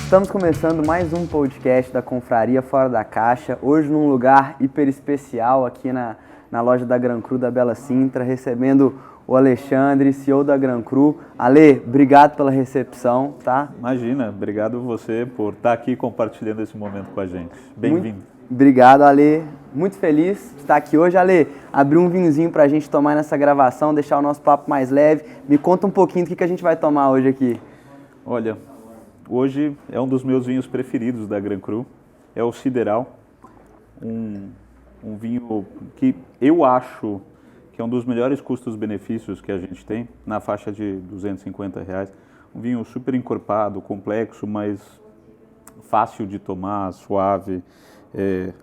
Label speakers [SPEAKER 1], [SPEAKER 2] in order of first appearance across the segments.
[SPEAKER 1] Estamos começando mais um podcast da Confraria Fora da Caixa, hoje num lugar hiper especial aqui na loja da Gran Cru da Bela Sintra, recebendo o Alexandre, CEO da Gran Cru. Ale, obrigado pela recepção, tá?
[SPEAKER 2] Imagina, obrigado você por estar aqui compartilhando esse momento com a gente. Bem-vindo.
[SPEAKER 1] Obrigado, Ale. Muito feliz de estar aqui hoje. Ale, abrir um vinhozinho pra gente tomar nessa gravação, deixar o nosso papo mais leve. Me conta um pouquinho do que a gente vai tomar hoje aqui.
[SPEAKER 2] Olha, hoje é um dos meus vinhos preferidos da Gran Cru, é o Sideral, um vinho que eu acho que é um dos melhores custos-benefícios que a gente tem, na faixa de R$250. Um vinho super encorpado, complexo, mas fácil de tomar, suave,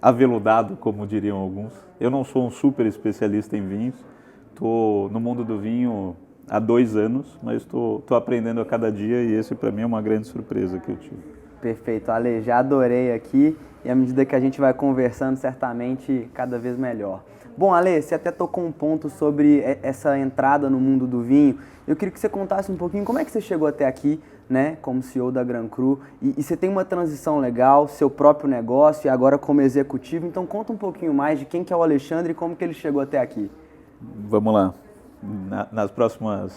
[SPEAKER 2] aveludado, como diriam alguns. Eu não sou um super especialista em vinhos, estou no mundo do vinho há 2 anos, mas estou aprendendo a cada dia e esse para mim é uma grande surpresa que eu tive.
[SPEAKER 1] Perfeito, Ale, já adorei aqui e à medida que a gente vai conversando, certamente cada vez melhor. Bom, Ale, você até tocou um ponto sobre essa entrada no mundo do vinho. Eu queria que você contasse um pouquinho como é que você chegou até aqui, né, como CEO da Gran Cru, e você tem uma transição legal, seu próprio negócio e agora como executivo, então conta um pouquinho mais de quem que é o Alexandre e como que ele chegou até aqui.
[SPEAKER 2] Vamos lá. Nas próximas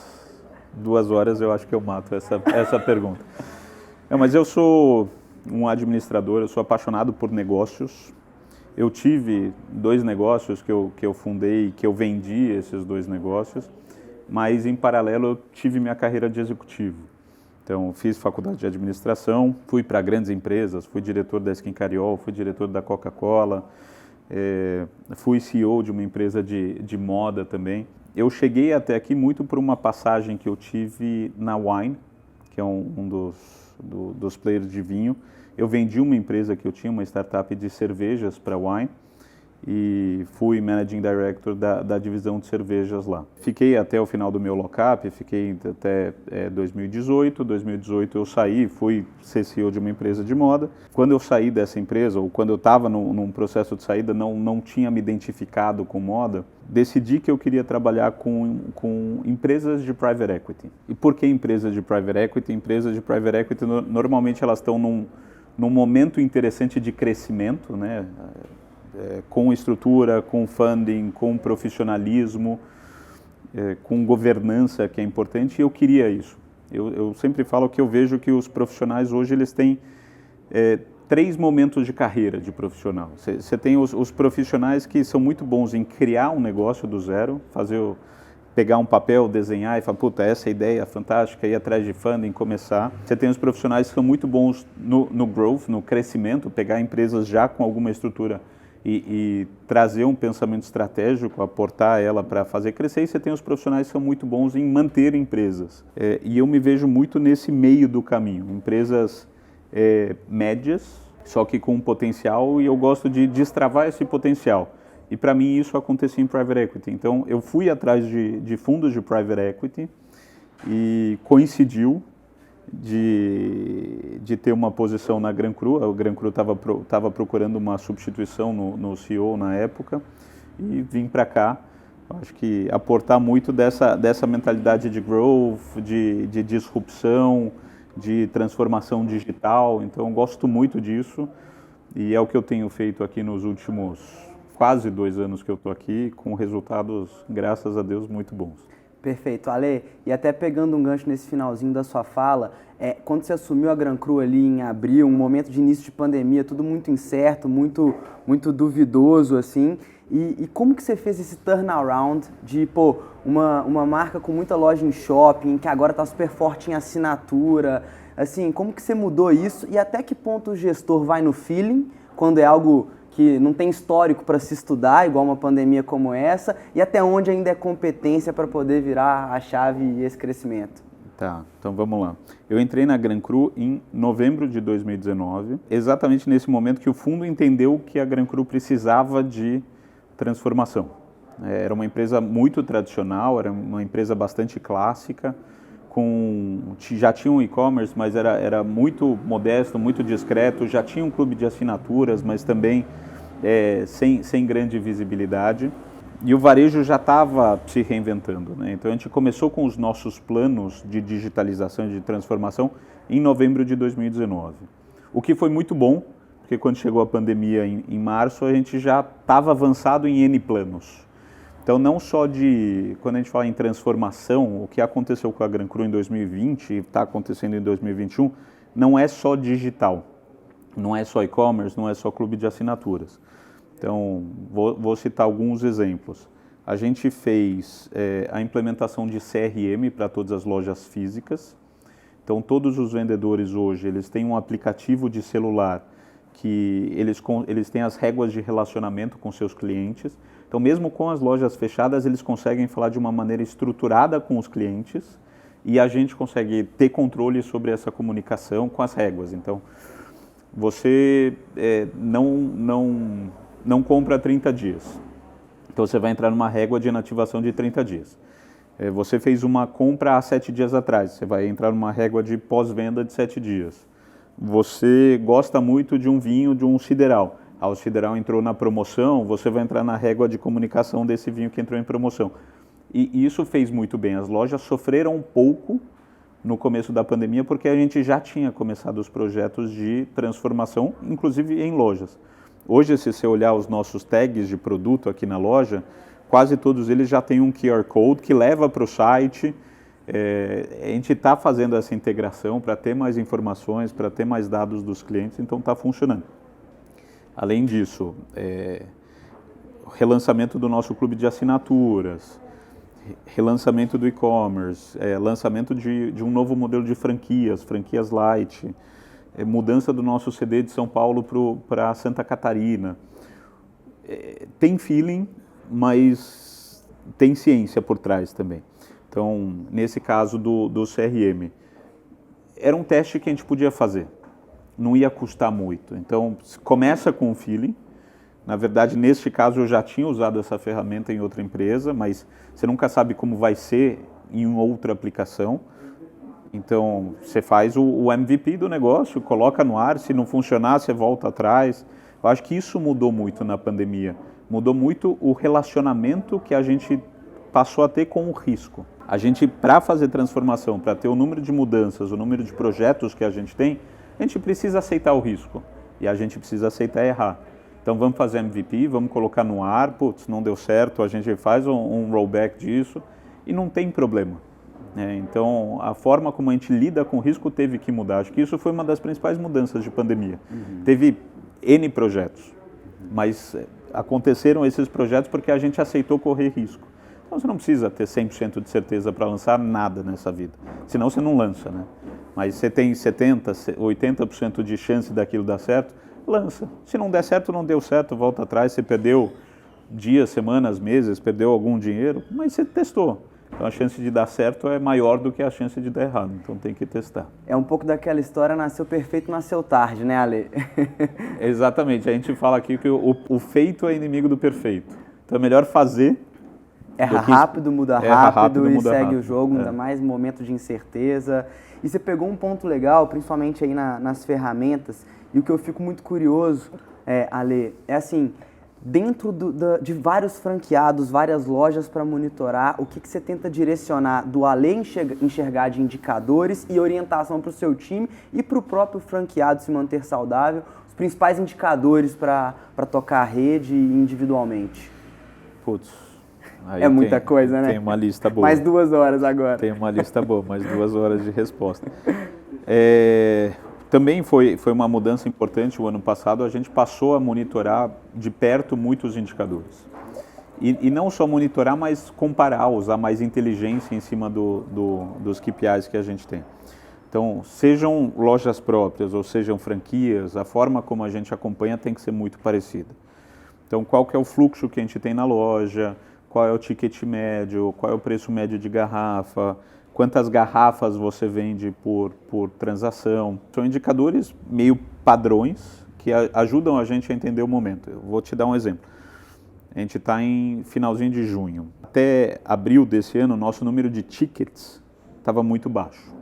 [SPEAKER 2] 2 horas eu acho que eu mato essa pergunta. Mas eu sou um administrador, eu sou apaixonado por negócios. Eu tive 2 negócios que eu fundei, que eu vendi esses 2 negócios, mas em paralelo eu tive minha carreira de executivo. Então fiz faculdade de administração, fui para grandes empresas, fui diretor da Skin Cariol, fui diretor da Coca-Cola, fui CEO de uma empresa de moda também. Eu cheguei até aqui muito por uma passagem que eu tive na Wine, que é um dos players de vinho. Eu vendi uma empresa que eu tinha, uma startup de cervejas para Wine, e fui Managing Director da divisão de cervejas lá. Fiquei até o final do meu lock-up, fiquei até 2018. 2018 eu saí, fui ser CEO de uma empresa de moda. Quando eu saí dessa empresa, ou quando eu estava num processo de saída, não tinha me identificado com moda, decidi que eu queria trabalhar com empresas de private equity. E por que empresas de private equity? Empresas de private equity, normalmente elas estão num momento interessante de crescimento, né? Com estrutura, com funding, com profissionalismo, com governança, que é importante, e eu queria isso. Eu sempre falo que eu vejo que os profissionais hoje eles têm 3 momentos de carreira de profissional. Você tem os profissionais que são muito bons em criar um negócio do zero, pegar um papel, desenhar e falar, puta, essa ideia é fantástica, ir atrás de funding, começar. Você tem os profissionais que são muito bons no growth, no crescimento, pegar empresas já com alguma estrutura e trazer um pensamento estratégico, aportar ela para fazer crescer, e você tem os profissionais que são muito bons em manter empresas. E eu me vejo muito nesse meio do caminho, empresas médias, só que com potencial, e eu gosto de destravar esse potencial. E para mim isso acontecia em private equity. Então eu fui atrás de fundos de private equity e coincidiu de ter uma posição na Gran Cru. A Gran Cru estava procurando uma substituição no CEO na época e vim para cá. Acho que aportar muito dessa mentalidade de growth, de disrupção, de transformação digital. Então gosto muito disso e é o que eu tenho feito aqui nos últimos quase 2 anos que eu estou aqui, com resultados, graças a Deus, muito bons.
[SPEAKER 1] Perfeito, Ale, e até pegando um gancho nesse finalzinho da sua fala, quando você assumiu a Gran Cru ali em abril, um momento de início de pandemia, tudo muito incerto, muito duvidoso, assim, e como que você fez esse turnaround de, uma marca com muita loja em shopping, que agora está super forte em assinatura, assim, como que você mudou isso e até que ponto o gestor vai no feeling, quando é algo que não tem histórico para se estudar, igual uma pandemia como essa, e até onde ainda é competência para poder virar a chave e esse crescimento?
[SPEAKER 2] Tá, então vamos lá. Eu entrei na Gran Cru em novembro de 2019, exatamente nesse momento que o fundo entendeu que a Gran Cru precisava de transformação. Era uma empresa muito tradicional, era uma empresa bastante clássica, já tinha um e-commerce, mas era muito modesto, muito discreto, já tinha um clube de assinaturas, mas também sem grande visibilidade. E o varejo já estava se reinventando, né? Então a gente começou com os nossos planos de digitalização e de transformação em novembro de 2019. O que foi muito bom, porque quando chegou a pandemia em março, a gente já estava avançado em N planos. Então, não só quando a gente fala em transformação, o que aconteceu com a Gran Cru em 2020 e está acontecendo em 2021, não é só digital, não é só e-commerce, não é só clube de assinaturas. Então, vou citar alguns exemplos. A gente fez a implementação de CRM para todas as lojas físicas. Então, todos os vendedores hoje, eles têm um aplicativo de celular que eles têm as réguas de relacionamento com seus clientes. Então, mesmo com as lojas fechadas, eles conseguem falar de uma maneira estruturada com os clientes e a gente consegue ter controle sobre essa comunicação com as réguas. Então, você não compra 30 dias. Então, você vai entrar numa régua de inativação de 30 dias. Você fez uma compra há 7 dias atrás, você vai entrar numa régua de pós-venda de 7 dias. Você gosta muito de um vinho, de um sideral. O sideral entrou na promoção, você vai entrar na régua de comunicação desse vinho que entrou em promoção. E isso fez muito bem. As lojas sofreram um pouco no começo da pandemia, porque a gente já tinha começado os projetos de transformação, inclusive em lojas. Hoje, se você olhar os nossos tags de produto aqui na loja, quase todos eles já têm um QR Code que leva para o site. A gente está fazendo essa integração para ter mais informações, para ter mais dados dos clientes, então está funcionando. Além disso, relançamento do nosso clube de assinaturas, relançamento do e-commerce, lançamento de um novo modelo de franquias light, mudança do nosso CD de São Paulo para Santa Catarina. Tem feeling, mas tem ciência por trás também. Então, nesse caso do CRM, era um teste que a gente podia fazer, não ia custar muito. Então, começa com o feeling. Na verdade, neste caso, eu já tinha usado essa ferramenta em outra empresa, mas você nunca sabe como vai ser em outra aplicação. Então, você faz o MVP do negócio, coloca no ar, se não funcionar, você volta atrás. Eu acho que isso mudou muito na pandemia. Mudou muito o relacionamento que a gente passou a ter com o risco. A gente, para fazer transformação, para ter o número de mudanças, o número de projetos que a gente tem, a gente precisa aceitar o risco e a gente precisa aceitar errar. Então vamos fazer MVP, vamos colocar no ar, putz, não deu certo, a gente faz um rollback disso e não tem problema. Então a forma como a gente lida com o risco teve que mudar. Acho que isso foi uma das principais mudanças de pandemia. Teve N projetos, mas aconteceram esses projetos porque a gente aceitou correr risco. Então você não precisa ter 100% de certeza para lançar nada nessa vida, senão você não lança, né? Mas você tem 70%, 80% de chance daquilo dar certo, lança. Se não der certo, não deu certo, volta atrás, você perdeu dias, semanas, meses, perdeu algum dinheiro, mas você testou. Então a chance de dar certo é maior do que a chance de dar errado, então tem que testar.
[SPEAKER 1] É um pouco daquela história, nasceu perfeito, nasceu tarde, né, Ale?
[SPEAKER 2] Exatamente, a gente fala aqui que o feito é inimigo do perfeito. Então é melhor fazer.
[SPEAKER 1] Erra rápido, muda rápido e segue
[SPEAKER 2] rápido.
[SPEAKER 1] O jogo, ainda mais momento de incerteza. E você pegou um ponto legal, principalmente aí nas ferramentas, e o que eu fico muito curioso, Ale, é assim, dentro de vários franqueados, várias lojas para monitorar, o que você tenta direcionar do Ale enxergar de indicadores e orientação para o seu time e para o próprio franqueado se manter saudável, os principais indicadores para tocar a rede individualmente?
[SPEAKER 2] Putz.
[SPEAKER 1] Aí muita coisa, né?
[SPEAKER 2] Tem uma lista boa.
[SPEAKER 1] Mais 2 horas agora.
[SPEAKER 2] Tem uma lista boa, mais 2 horas de resposta. Também foi uma mudança importante o ano passado, a gente passou a monitorar de perto muitos indicadores. E não só monitorar, mas comparar, usar mais inteligência em cima dos KPIs que a gente tem. Então, sejam lojas próprias ou sejam franquias, a forma como a gente acompanha tem que ser muito parecida. Então, qual que é o fluxo que a gente tem na loja, qual é o ticket médio, qual é o preço médio de garrafa, quantas garrafas você vende por transação. São indicadores meio padrões que ajudam a gente a entender o momento. Eu vou te dar um exemplo. A gente está em finalzinho de junho. Até abril desse ano, nosso número de tickets estava muito baixo.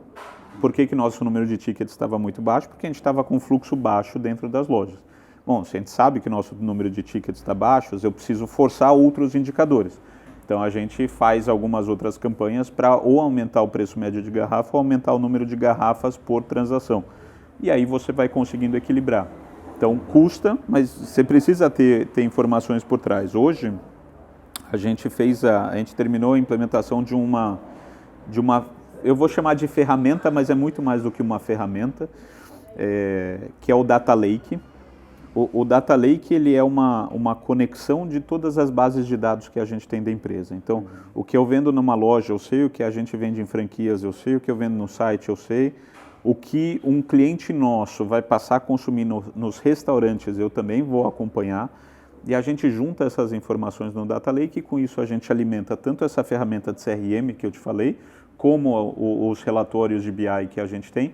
[SPEAKER 2] Por que nosso número de tickets estava muito baixo? Porque a gente estava com fluxo baixo dentro das lojas. Bom, se a gente sabe que nosso número de tickets está baixo, eu preciso forçar outros indicadores. Então a gente faz algumas outras campanhas para ou aumentar o preço médio de garrafa ou aumentar o número de garrafas por transação. e aí você vai conseguindo equilibrar. Então custa, mas você precisa ter informações por trás. Hoje a gente terminou a implementação de uma, eu vou chamar de ferramenta, mas é muito mais do que uma ferramenta, que é o Data Lake. O Data Lake ele é uma conexão de todas as bases de dados que a gente tem da empresa. Então, o que eu vendo numa loja, eu sei. O que a gente vende em franquias, eu sei. O que eu vendo no site, eu sei. O que um cliente nosso vai passar a consumir nos restaurantes, eu também vou acompanhar. E a gente junta essas informações no Data Lake e com isso a gente alimenta tanto essa ferramenta de CRM que eu te falei, como os relatórios de BI que a gente tem,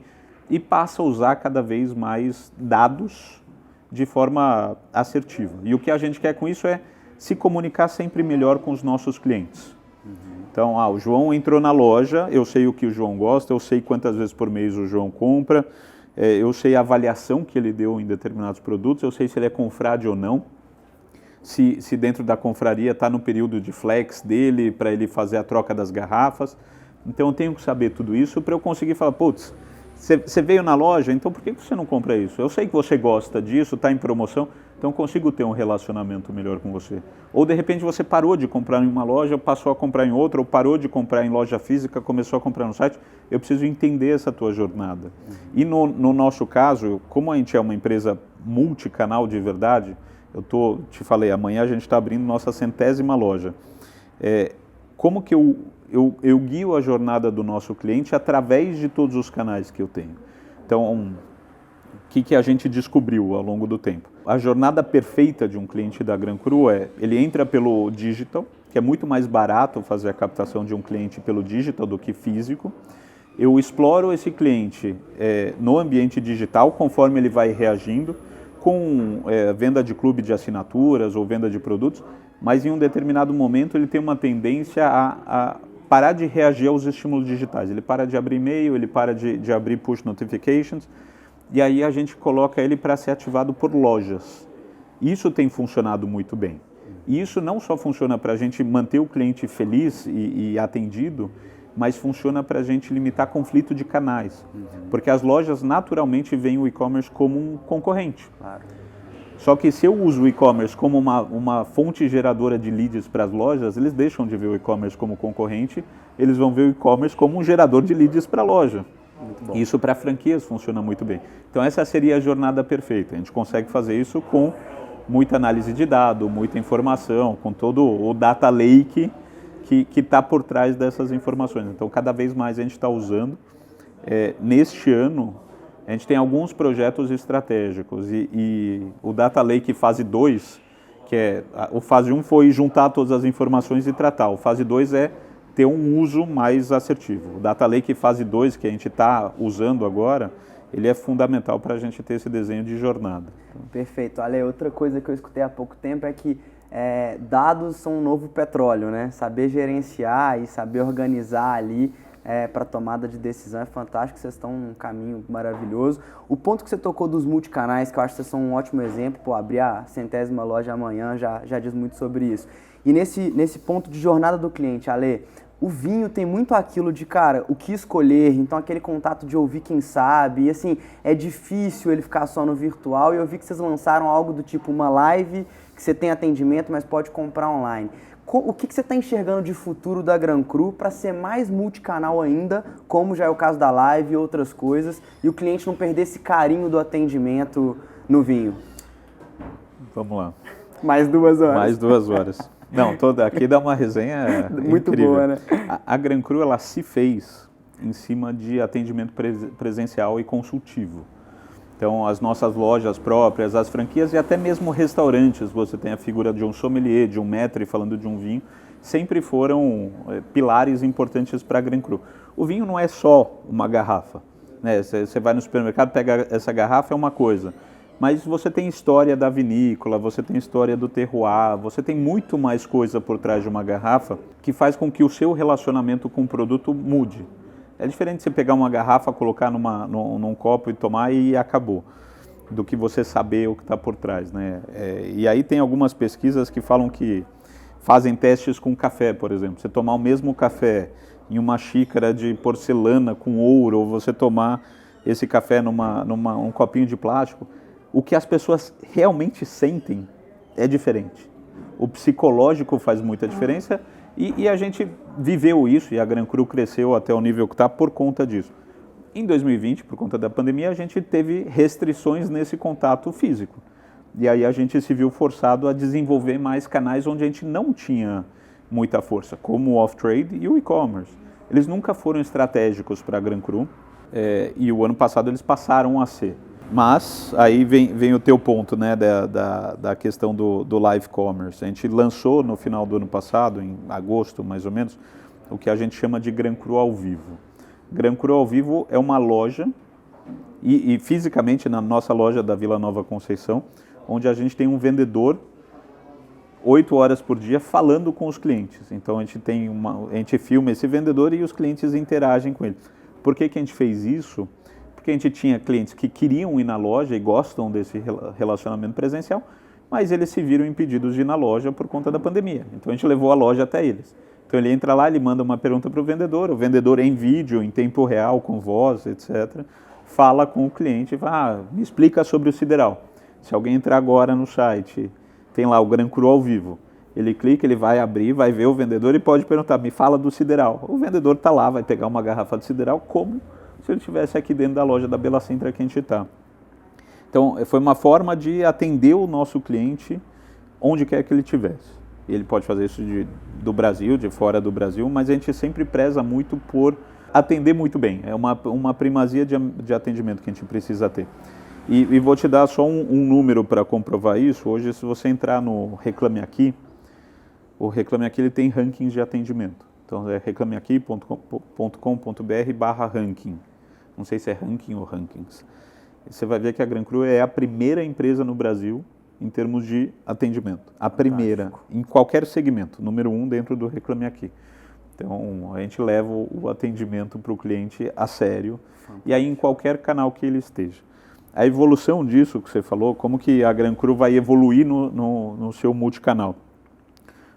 [SPEAKER 2] e passa a usar cada vez mais dados de forma assertiva. E o que a gente quer com isso é se comunicar sempre melhor com os nossos clientes. Então, o João entrou na loja, eu sei o que o João gosta, eu sei quantas vezes por mês o João compra, eu sei a avaliação que ele deu em determinados produtos, eu sei se ele é confrade ou não, se dentro da confraria está no período de flex dele, para ele fazer a troca das garrafas. Então, eu tenho que saber tudo isso para eu conseguir falar, putz, você veio na loja, então por que você não compra isso? Eu sei que você gosta disso, está em promoção, então eu consigo ter um relacionamento melhor com você. Ou de repente você parou de comprar em uma loja, passou a comprar em outra, ou parou de comprar em loja física, começou a comprar no site. Eu preciso entender essa tua jornada. E no nosso caso, como a gente é uma empresa multicanal de verdade, te falei, amanhã a gente está abrindo nossa 100ª loja. Como que eu guio a jornada do nosso cliente através de todos os canais que eu tenho. Então, o que a gente descobriu ao longo do tempo? A jornada perfeita de um cliente da Gran Cru ele entra pelo digital, que é muito mais barato fazer a captação de um cliente pelo digital do que físico. Eu exploro esse cliente no ambiente digital, conforme ele vai reagindo, com venda de clube de assinaturas ou venda de produtos, mas em um determinado momento ele tem uma tendência a parar de reagir aos estímulos digitais. Ele para de abrir e-mail, ele para de abrir push notifications, e aí a gente coloca ele para ser ativado por lojas. Isso tem funcionado muito bem. E isso não só funciona para a gente manter o cliente feliz e atendido, mas funciona para a gente limitar conflito de canais. Porque as lojas naturalmente veem o e-commerce como um concorrente.
[SPEAKER 1] Claro.
[SPEAKER 2] Só que se eu uso o e-commerce como uma fonte geradora de leads para as lojas, eles deixam de ver o e-commerce como concorrente, eles vão ver o e-commerce como um gerador de leads para a loja. Isso para franquias funciona muito bem. Então essa seria a jornada perfeita. A gente consegue fazer isso com muita análise de dado, muita informação, com todo o data lake que está por trás dessas informações. Então cada vez mais a gente está usando. Neste ano, a gente tem alguns projetos estratégicos e o Data Lake fase 2, o fase 1 foi juntar todas as informações e tratar. O fase 2 é ter um uso mais assertivo. O Data Lake fase 2, que a gente está usando agora, ele é fundamental para a gente ter esse desenho de jornada.
[SPEAKER 1] Perfeito. Ale, outra coisa que eu escutei há pouco tempo é que dados são um novo petróleo, né? Saber gerenciar e saber organizar ali para tomada de decisão é fantástico, vocês estão num caminho maravilhoso. O ponto que você tocou dos multicanais, que eu acho que vocês são um ótimo exemplo, abrir a 100ª loja amanhã já diz muito sobre isso. E nesse ponto de jornada do cliente, Ale, o vinho tem muito aquilo de, cara, o que escolher, então aquele contato de ouvir quem sabe, e assim, é difícil ele ficar só no virtual, e eu vi que vocês lançaram algo do tipo uma live, que você tem atendimento, mas pode comprar online. O que você está enxergando de futuro da Gran Cru para ser mais multicanal ainda, como já é o caso da live e outras coisas, e o cliente não perder esse carinho do atendimento no vinho?
[SPEAKER 2] Vamos lá.
[SPEAKER 1] Mais 2 horas.
[SPEAKER 2] Mais 2 horas. Não, aqui dá uma resenha
[SPEAKER 1] muito
[SPEAKER 2] incrível.
[SPEAKER 1] Boa, né?
[SPEAKER 2] A Gran Cru, ela se fez em cima de atendimento presencial e consultivo. Então, as nossas lojas próprias, as franquias e até mesmo restaurantes, você tem a figura de um sommelier, de um maître falando de um vinho, sempre foram pilares importantes para a Gran Cru. O vinho não é só uma garrafa, né? Você vai no supermercado, pega essa garrafa, é uma coisa, mas você tem história da vinícola, você tem história do terroir, você tem muito mais coisa por trás de uma garrafa que faz com que o seu relacionamento com o produto mude. É diferente você pegar uma garrafa, colocar num copo e tomar e acabou, do que você saber o que está por trás, né? E aí tem algumas pesquisas que falam que fazem testes com café, por exemplo. Você tomar o mesmo café em uma xícara de porcelana com ouro, ou você tomar esse café um copinho de plástico, o que as pessoas realmente sentem é diferente. O psicológico faz muita diferença e a gente viveu isso e a Gran Cru cresceu até o nível que está por conta disso. Em 2020, por conta da pandemia, a gente teve restrições nesse contato físico. E aí a gente se viu forçado a desenvolver mais canais onde a gente não tinha muita força, como o off-trade e o e-commerce. Eles nunca foram estratégicos para a Gran Cru e o ano passado eles passaram a ser. Mas aí vem o teu ponto, né, da questão do live commerce. A gente lançou no final do ano passado, em agosto mais ou menos, o que a gente chama de Gran Cru ao vivo. Gran Cru ao vivo é uma loja, e fisicamente na nossa loja da Vila Nova Conceição, onde a gente tem um vendedor 8 horas por dia falando com os clientes. Então a gente filma esse vendedor e os clientes interagem com ele. Por que a gente fez isso? Porque a gente tinha clientes que queriam ir na loja e gostam desse relacionamento presencial, mas eles se viram impedidos de ir na loja por conta da pandemia. Então a gente levou a loja até eles. Então ele entra lá, ele manda uma pergunta para o vendedor em vídeo, em tempo real, com voz, etc. Fala com o cliente e fala, me explica sobre o sideral. Se alguém entrar agora no site, tem lá o Gran Cru ao vivo. Ele clica, ele vai abrir, vai ver o vendedor e pode perguntar, me fala do sideral. O vendedor está lá, vai pegar uma garrafa de sideral como se ele estivesse aqui dentro da loja da Bela Sintra que a gente está. Então foi uma forma de atender o nosso cliente onde quer que ele estivesse. Ele pode fazer isso do Brasil, de fora do Brasil, mas a gente sempre preza muito por atender muito bem. É uma primazia de atendimento que a gente precisa ter. E vou te dar só um número para comprovar isso. Hoje, se você entrar no Reclame Aqui, o Reclame Aqui ele tem rankings de atendimento. Então é reclameaqui.com.br/ranking. Não sei se é ranking ou rankings. Você vai ver que a Gran Cru é a primeira empresa no Brasil em termos de atendimento. A primeira, em qualquer segmento, número 1 dentro do Reclame Aqui. Então, a gente leva o atendimento para o cliente a sério, e aí em qualquer canal que ele esteja. A evolução disso que você falou, como que a Gran Cru vai evoluir no seu multicanal?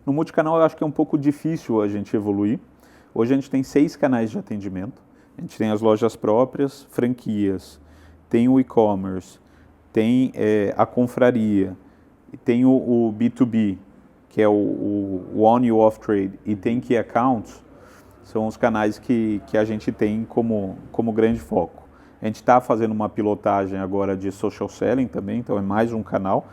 [SPEAKER 2] No multicanal eu acho que é um pouco difícil a gente evoluir. Hoje a gente tem 6 canais de atendimento. A gente tem as lojas próprias, franquias, tem o e-commerce, tem a confraria, tem o B2B, que é o on e o off trade, e tem key accounts, são os canais que a gente tem como grande foco. A gente está fazendo uma pilotagem agora de social selling também, então é mais um canal,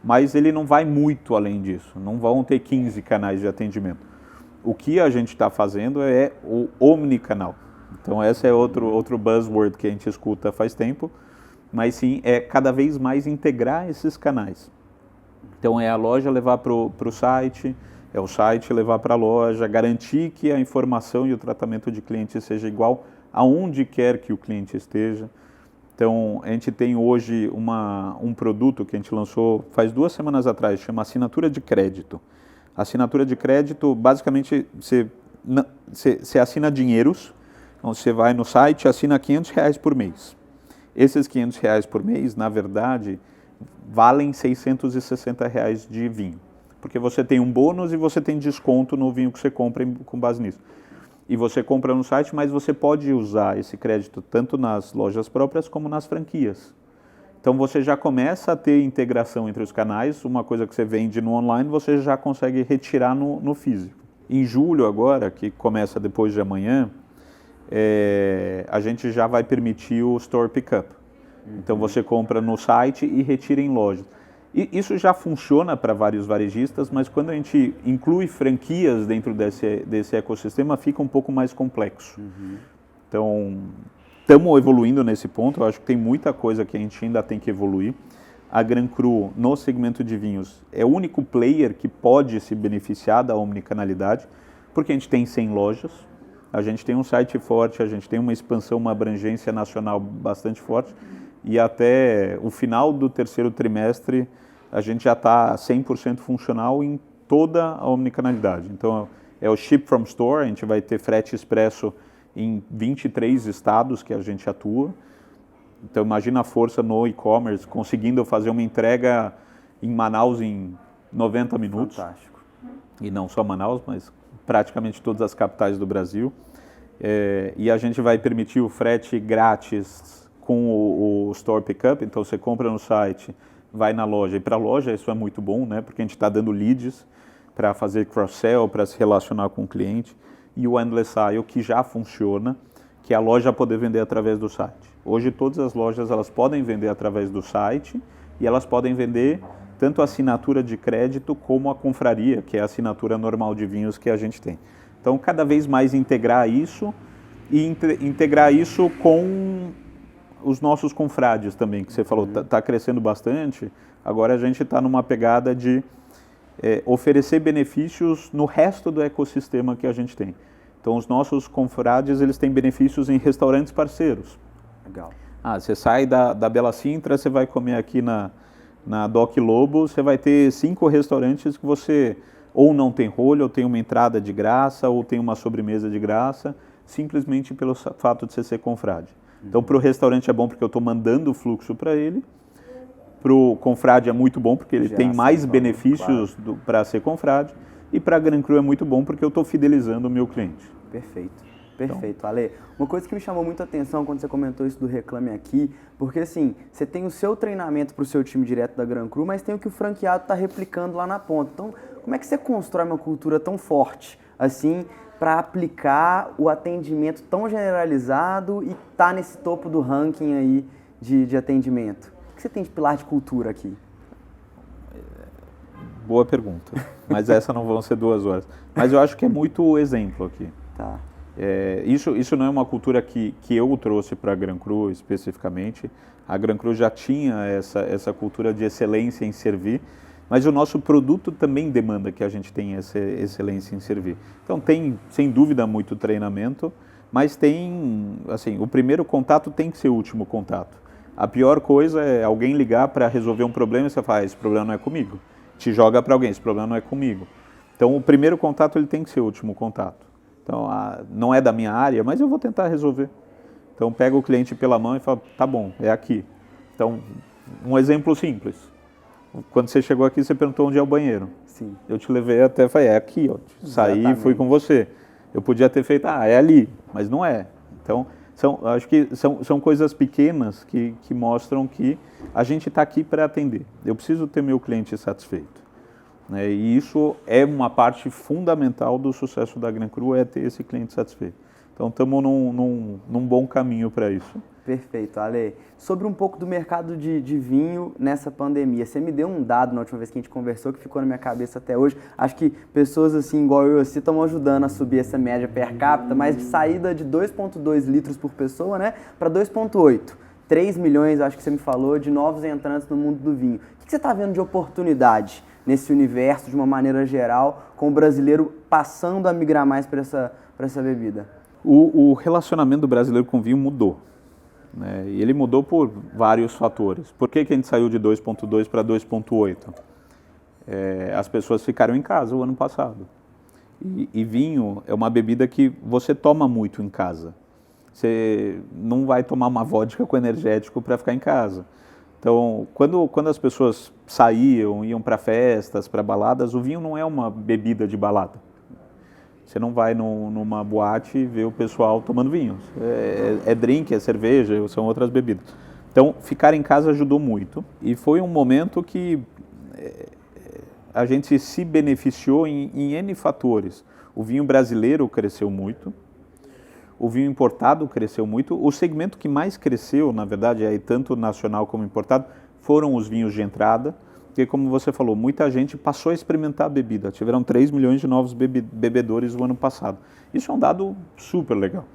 [SPEAKER 2] mas ele não vai muito além disso, não vão ter 15 canais de atendimento. O que a gente está fazendo é o omnicanal. Então esse é outro buzzword que a gente escuta faz tempo, mas sim é cada vez mais integrar esses canais. Então é a loja levar para o site, é o site levar para a loja, garantir que a informação e o tratamento de cliente seja igual aonde quer que o cliente esteja. Então a gente tem hoje um produto que a gente lançou faz 2 semanas atrás, chama Assinatura de Crédito. Assinatura de crédito, basicamente, você assina dinheiros, então você vai no site e assina R$500 por mês. Esses R$500 por mês, na verdade, valem R$660 de vinho, porque você tem um bônus e você tem desconto no vinho que você compra com base nisso. E você compra no site, mas você pode usar esse crédito tanto nas lojas próprias como nas franquias. Então você já começa a ter integração entre os canais, uma coisa que você vende no online, você já consegue retirar no físico. Em julho agora, que começa depois de amanhã, a gente já vai permitir o Store Pickup. Então você compra no site e retira em loja. E isso já funciona para vários varejistas, mas quando a gente inclui franquias dentro desse ecossistema, fica um pouco mais complexo. Então, estamos evoluindo nesse ponto, eu acho que tem muita coisa que a gente ainda tem que evoluir. A Gran Cru, no segmento de vinhos, é o único player que pode se beneficiar da omnicanalidade, porque a gente tem 100 lojas, a gente tem um site forte, a gente tem uma expansão, uma abrangência nacional bastante forte, e até o final do 3º trimestre a gente já está 100% funcional em toda a omnicanalidade. Então é o Ship from Store, a gente vai ter frete expresso em 23 estados que a gente atua. Então imagina a força no e-commerce, conseguindo fazer uma entrega em Manaus em 90 minutos.
[SPEAKER 1] Fantástico.
[SPEAKER 2] E não só Manaus, mas praticamente todas as capitais do Brasil. E a gente vai permitir o frete grátis com o Store Pickup, então você compra no site, vai na loja, e para a loja isso é muito bom, né? Porque a gente está dando leads para fazer cross-sell, para se relacionar com o cliente, e o Endless Aisle, que já funciona, que é a loja poder vender através do site. Hoje todas as lojas elas podem vender através do site e elas podem vender tanto a assinatura de crédito como a confraria, que é a assinatura normal de vinhos que a gente tem. Então, cada vez mais integrar isso e integrar isso com os nossos confrades também, que você falou, está crescendo bastante. Agora a gente está numa pegada de oferecer benefícios no resto do ecossistema que a gente tem. Então, os nossos confrades, eles têm benefícios em restaurantes parceiros.
[SPEAKER 1] Legal.
[SPEAKER 2] Você sai da Bela Sintra, você vai comer aqui na Doc Lobo, você vai ter 5 restaurantes que você ou não tem rolho, ou tem uma entrada de graça, ou tem uma sobremesa de graça, simplesmente pelo fato de você ser confrade. Então, para o restaurante é bom porque eu estou mandando o fluxo para ele. Para o confrade é muito bom porque ele tem mais benefícios para ser confrade. E para a Gran Cru é muito bom porque eu estou fidelizando o meu cliente.
[SPEAKER 1] Perfeito. Perfeito, Ale. Uma coisa que me chamou muito a atenção quando você comentou isso do Reclame Aqui, porque assim, você tem o seu treinamento para o seu time direto da Gran Cru, mas tem o que o franqueado está replicando lá na ponta. Então, como é que você constrói uma cultura tão forte assim para aplicar o atendimento tão generalizado e tá nesse topo do ranking aí de atendimento? O que você tem de pilar de cultura aqui?
[SPEAKER 2] Boa pergunta, mas essa não vão ser 2 horas. Mas eu acho que é muito exemplo aqui.
[SPEAKER 1] Tá.
[SPEAKER 2] Isso não é uma cultura que eu trouxe para a Gran Cru especificamente. A Gran Cru já tinha essa cultura de excelência em servir, mas o nosso produto também demanda que a gente tenha essa excelência em servir. Então tem, sem dúvida, muito treinamento, mas tem, assim, o primeiro contato tem que ser o último contato. A pior coisa é alguém ligar para resolver um problema e você fala, esse problema não é comigo. Te joga para alguém, esse problema não é comigo. Então o primeiro contato ele tem que ser o último contato. Então, não é da minha área, mas eu vou tentar resolver. Então, pega o cliente pela mão e fala, tá bom, é aqui. Então, um exemplo simples. Quando você chegou aqui, você perguntou onde é o banheiro.
[SPEAKER 1] Sim.
[SPEAKER 2] Eu te levei até, falei, é aqui, ó. Saí e fui com você. Eu podia ter feito, é ali, mas não é. Então, acho que são coisas pequenas que mostram que a gente está aqui para atender. Eu preciso ter meu cliente satisfeito. E isso é uma parte fundamental do sucesso da Gran Cru, é ter esse cliente satisfeito. Então, estamos num bom caminho para isso.
[SPEAKER 1] Perfeito, Ale. Sobre um pouco do mercado de vinho nessa pandemia, você me deu um dado na última vez que a gente conversou que ficou na minha cabeça até hoje. Acho que pessoas assim, igual eu assim, estão ajudando a subir essa média per capita, mas de saída de 2,2 litros por pessoa, né, para 2,8. 3 milhões, acho que você me falou, de novos entrantes no mundo do vinho. O que você está vendo de oportunidade nesse universo, de uma maneira geral, com o brasileiro passando a migrar mais para essa bebida?
[SPEAKER 2] O relacionamento do brasileiro com o vinho mudou. E ele mudou por vários fatores. Por que a gente saiu de 2,2 para 2,8? As pessoas ficaram em casa o ano passado. E vinho é uma bebida que você toma muito em casa. Você não vai tomar uma vodka com energético para ficar em casa. Então, quando as pessoas saíam, iam para festas, para baladas, o vinho não é uma bebida de balada. Você não vai numa boate e vê o pessoal tomando vinho. É drink, é cerveja, são outras bebidas. Então, ficar em casa ajudou muito. E foi um momento que a gente se beneficiou em N fatores. O vinho brasileiro cresceu muito. O vinho importado cresceu muito. O segmento que mais cresceu, na verdade, tanto nacional como importado, foram os vinhos de entrada. Porque, como você falou, muita gente passou a experimentar a bebida. Tiveram 3 milhões de novos bebedores no ano passado. Isso é um dado super legal.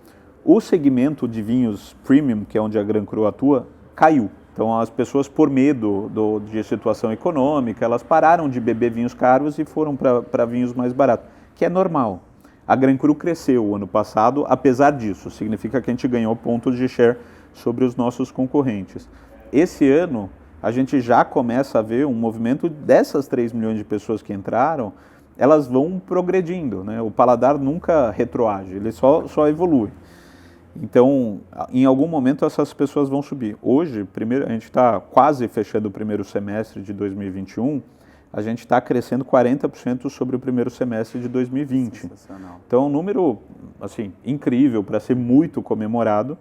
[SPEAKER 2] O segmento de vinhos premium, que é onde a Gran Cru atua, caiu. Então, as pessoas, por medo de situação econômica, elas pararam de beber vinhos caros e foram para vinhos mais baratos, que é normal. A Gran Cru cresceu o ano passado, apesar disso. Significa que a gente ganhou pontos de share sobre os nossos concorrentes. Esse ano, a gente já começa a ver um movimento dessas 3 milhões de pessoas que entraram, elas vão progredindo, né? O paladar nunca retroage, ele só evolui. Então, em algum momento essas pessoas vão subir. Hoje, a gente está quase fechando o primeiro semestre de 2021, a gente está crescendo 40% sobre o primeiro semestre de 2020.
[SPEAKER 1] Sensacional.
[SPEAKER 2] Então, é um número assim, incrível para ser muito comemorado,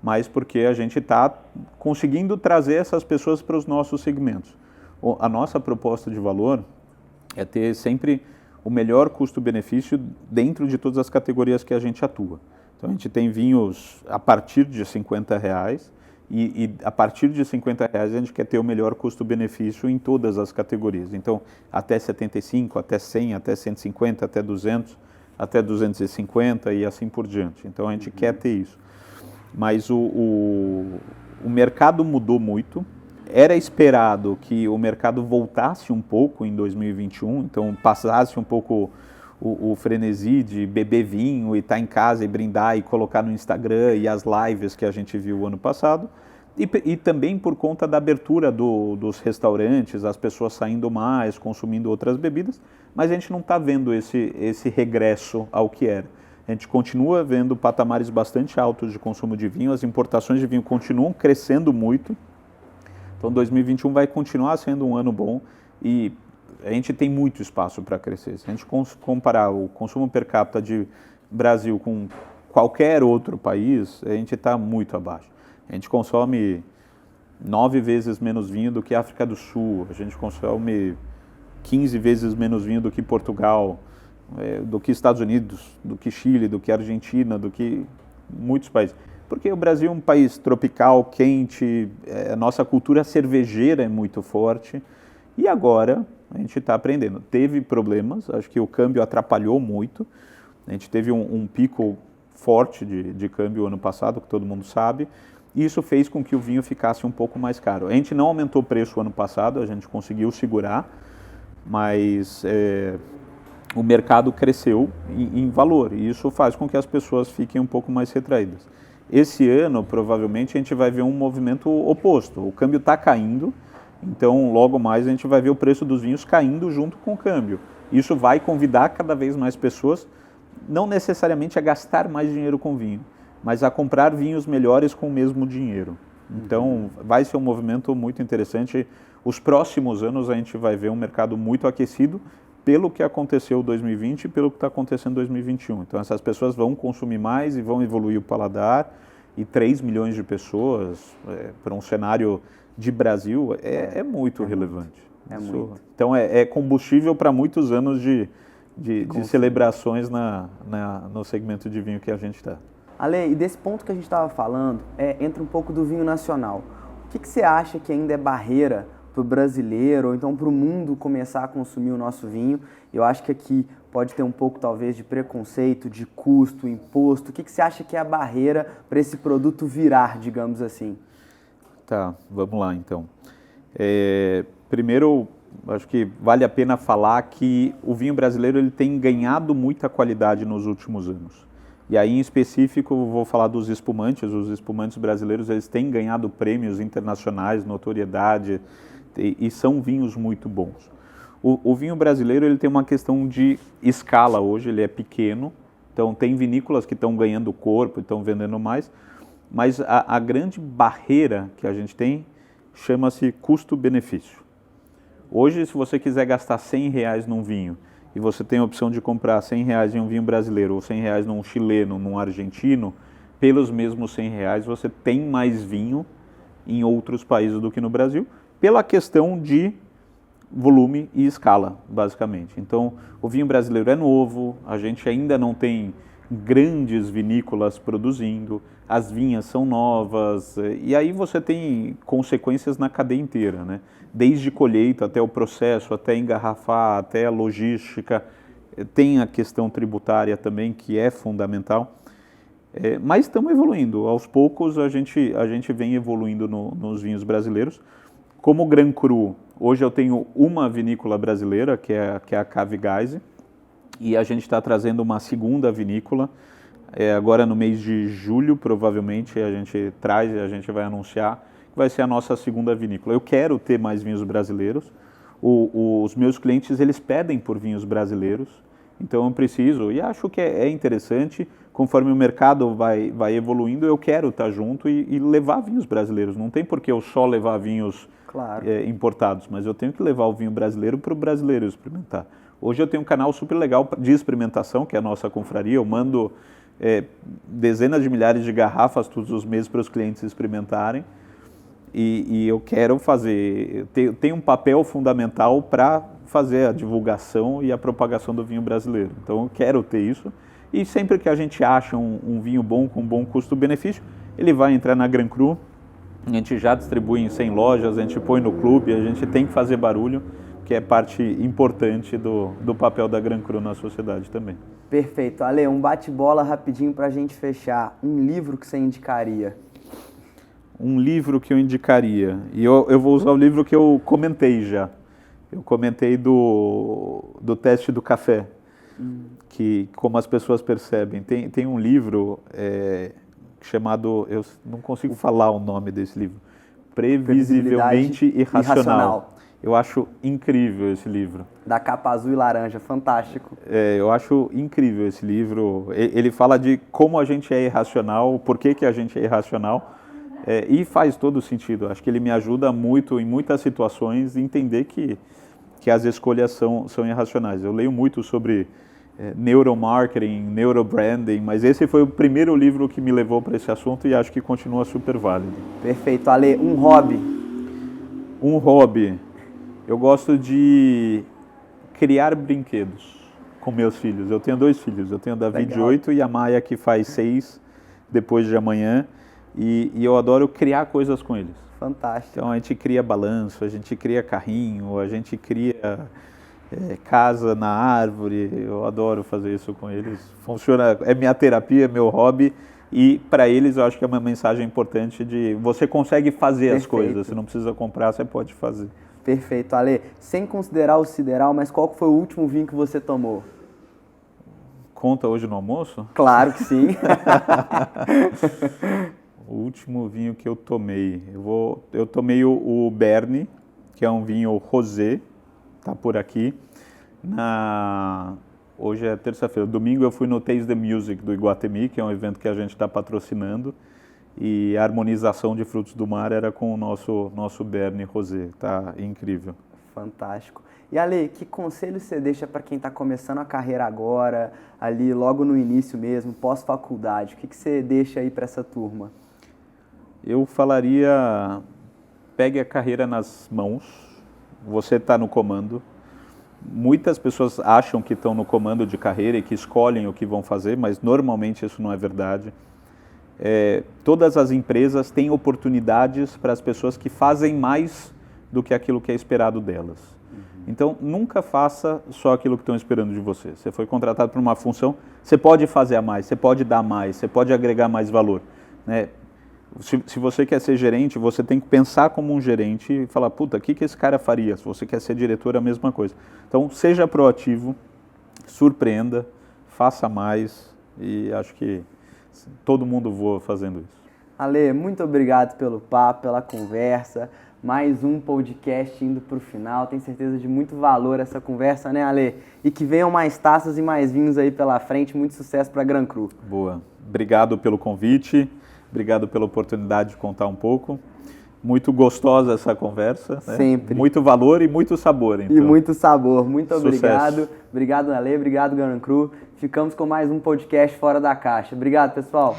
[SPEAKER 2] mas porque a gente está conseguindo trazer essas pessoas para os nossos segmentos. A nossa proposta de valor é ter sempre o melhor custo-benefício dentro de todas as categorias que a gente atua. Então a gente tem vinhos a partir de R$50 e a partir de R$50 a gente quer ter o melhor custo-benefício em todas as categorias. Então até 75, até 100, até 150, até 200, até 250 e assim por diante. Então a gente quer ter isso. Mas o mercado mudou muito. Era esperado que o mercado voltasse um pouco em 2021, então passasse um pouco o frenesi de beber vinho e estar em casa e brindar e colocar no Instagram e as lives que a gente viu o ano passado. E também por conta da abertura dos restaurantes, as pessoas saindo mais, consumindo outras bebidas, mas a gente não está vendo esse regresso ao que era. A gente continua vendo patamares bastante altos de consumo de vinho, as importações de vinho continuam crescendo muito. Então 2021 vai continuar sendo um ano bom e a gente tem muito espaço para crescer. Se a gente comparar o consumo per capita de Brasil com qualquer outro país, a gente está muito abaixo. A gente consome 9 vezes menos vinho do que a África do Sul, a gente consome 15 vezes menos vinho do que Portugal, do que Estados Unidos, do que Chile, do que Argentina, do que muitos países. Porque o Brasil é um país tropical, quente, a nossa cultura cervejeira é muito forte e agora a gente está aprendendo. Teve problemas, acho que o câmbio atrapalhou muito, a gente teve um pico forte de câmbio ano passado, que todo mundo sabe, e isso fez com que o vinho ficasse um pouco mais caro. A gente não aumentou o preço ano passado, a gente conseguiu segurar, mas o mercado cresceu em valor e isso faz com que as pessoas fiquem um pouco mais retraídas. Esse ano, provavelmente, a gente vai ver um movimento oposto. O câmbio está caindo, então logo mais a gente vai ver o preço dos vinhos caindo junto com o câmbio. Isso vai convidar cada vez mais pessoas, não necessariamente a gastar mais dinheiro com vinho, mas a comprar vinhos melhores com o mesmo dinheiro. Então vai ser um movimento muito interessante. Os próximos anos a gente vai ver um mercado muito aquecido pelo que aconteceu em 2020 e pelo que está acontecendo em 2021. Então essas pessoas vão consumir mais e vão evoluir o paladar, e 3 milhões de pessoas para um cenário de Brasil é muito relevante.
[SPEAKER 1] Muito.
[SPEAKER 2] Então é combustível para muitos anos de celebrações no segmento de vinho que a gente está.
[SPEAKER 1] Ale, e desse ponto que a gente estava falando, entra um pouco do vinho nacional. O que você acha que ainda é barreira para o brasileiro, ou então para o mundo começar a consumir o nosso vinho? Eu acho que aqui pode ter um pouco, talvez, de preconceito, de custo, imposto. O que você acha que é a barreira para esse produto virar, digamos assim?
[SPEAKER 2] Tá, vamos lá, então. Primeiro, acho que vale a pena falar que o vinho brasileiro ele tem ganhado muita qualidade nos últimos anos. E aí, em específico, vou falar dos espumantes. Os espumantes brasileiros eles têm ganhado prêmios internacionais, notoriedade, e são vinhos muito bons. O vinho brasileiro ele tem uma questão de escala hoje, ele é pequeno, então tem vinícolas que estão ganhando corpo, estão vendendo mais, mas a grande barreira que a gente tem chama-se custo-benefício. Hoje, se você quiser gastar R$100 num vinho e você tem a opção de comprar R$100 em um vinho brasileiro ou R$100 num chileno, num argentino, pelos mesmos R$100 você tem mais vinho em outros países do que no Brasil, pela questão de volume e escala, basicamente. Então, o vinho brasileiro é novo, a gente ainda não tem grandes vinícolas produzindo, as vinhas são novas, e aí você tem consequências na cadeia inteira, né? Desde colheita até o processo, até engarrafar, até a logística, tem a questão tributária também, que é fundamental, mas estamos evoluindo. Aos poucos a gente vem evoluindo nos vinhos brasileiros. Como Gran Cru, hoje eu tenho uma vinícola brasileira, que é a Cave Geyse, e a gente está trazendo uma segunda vinícola, agora no mês de julho, provavelmente, a gente vai anunciar, que vai ser a nossa segunda vinícola. Eu quero ter mais vinhos brasileiros, os meus clientes, eles pedem por vinhos brasileiros, então eu preciso, e acho que é interessante, conforme o mercado vai evoluindo, eu quero estar junto e levar vinhos brasileiros. Não tem por que eu só levar vinhos importados, mas eu tenho que levar o vinho brasileiro para o brasileiro experimentar. Hoje eu tenho um canal super legal de experimentação, que é a nossa confraria. Eu mando dezenas de milhares de garrafas todos os meses para os clientes experimentarem. E eu quero fazer, tem um papel fundamental para fazer a divulgação e a propagação do vinho brasileiro. Então eu quero ter isso. E sempre que a gente acha um vinho bom, com bom custo-benefício, ele vai entrar na Gran Cru. A gente já distribui em 100 lojas, a gente põe no clube, a gente tem que fazer barulho, que é parte importante do papel da Gran Cru na sociedade também.
[SPEAKER 1] Perfeito. Ale, um bate-bola rapidinho para a gente fechar. Um livro que você indicaria?
[SPEAKER 2] Um livro que eu indicaria, e eu vou usar o livro que eu comentei já. Eu comentei do teste do café, que como as pessoas percebem. Tem um livro chamado, eu não consigo falar o nome desse livro, Previsivelmente Irracional. Eu acho incrível esse livro.
[SPEAKER 1] Da capa azul e laranja, fantástico.
[SPEAKER 2] Eu acho incrível esse livro. Ele fala de como a gente é irracional, por que a gente é irracional, e faz todo sentido. Acho que ele me ajuda muito em muitas situações a entender que as escolhas são irracionais. Eu leio muito sobre neuromarketing, neurobranding, mas esse foi o primeiro livro que me levou para esse assunto e acho que continua super válido.
[SPEAKER 1] Perfeito. Ale, um hobby?
[SPEAKER 2] Um hobby. Eu gosto de criar brinquedos com meus filhos. Eu tenho 2 filhos. Eu tenho o Davi de 8 e a Maia que faz 6 depois de amanhã. E eu adoro criar coisas com eles.
[SPEAKER 1] Fantástico.
[SPEAKER 2] Então a gente cria balanço, a gente cria carrinho, a gente cria casa na árvore. Eu adoro fazer isso com eles. Funciona, é minha terapia, é meu hobby. E para eles eu acho que é uma mensagem importante de você consegue fazer as coisas. Você não precisa comprar, você pode fazer.
[SPEAKER 1] Perfeito, Ale. Sem considerar o sideral, mas qual foi o último vinho que você tomou?
[SPEAKER 2] Conta hoje no almoço?
[SPEAKER 1] Claro que sim.
[SPEAKER 2] O último vinho que eu tomei, eu tomei o Berni, que é um vinho rosé, tá por aqui. Hoje é terça-feira, domingo eu fui no Taste the Music do Iguatemi, que é um evento que a gente está patrocinando, e a harmonização de frutos do mar era com o nosso Berni rosé, tá incrível.
[SPEAKER 1] Fantástico. E Ale, que conselho você deixa para quem está começando a carreira agora, ali logo no início mesmo, pós-faculdade? O que você deixa aí para essa turma?
[SPEAKER 2] Eu falaria, pegue a carreira nas mãos, você está no comando. Muitas pessoas acham que estão no comando de carreira e que escolhem o que vão fazer, mas normalmente isso não é verdade. Todas as empresas têm oportunidades para as pessoas que fazem mais do que aquilo que é esperado delas. Então, nunca faça só aquilo que estão esperando de você. Você foi contratado para uma função, você pode fazer a mais, você pode dar mais, você pode agregar mais valor, né? Se você quer ser gerente, você tem que pensar como um gerente e falar, puta, o que esse cara faria? Se você quer ser diretor, é a mesma coisa. Então, seja proativo, surpreenda, faça mais e acho que todo mundo voa fazendo isso.
[SPEAKER 1] Ale, muito obrigado pelo papo, pela conversa. Mais um podcast indo para o final. Tenho certeza de muito valor essa conversa, né, Ale? E que venham mais taças e mais vinhos aí pela frente. Muito sucesso para a Gran Cru.
[SPEAKER 2] Boa. Obrigado pelo convite. Obrigado pela oportunidade de contar um pouco. Muito gostosa essa conversa. Né?
[SPEAKER 1] Sempre.
[SPEAKER 2] Muito valor e muito sabor. Então.
[SPEAKER 1] E muito sabor. Muito obrigado.
[SPEAKER 2] Sucesso.
[SPEAKER 1] Obrigado, Ale. Obrigado, Gran Cru. Ficamos com mais um podcast Fora da Caixa. Obrigado, pessoal.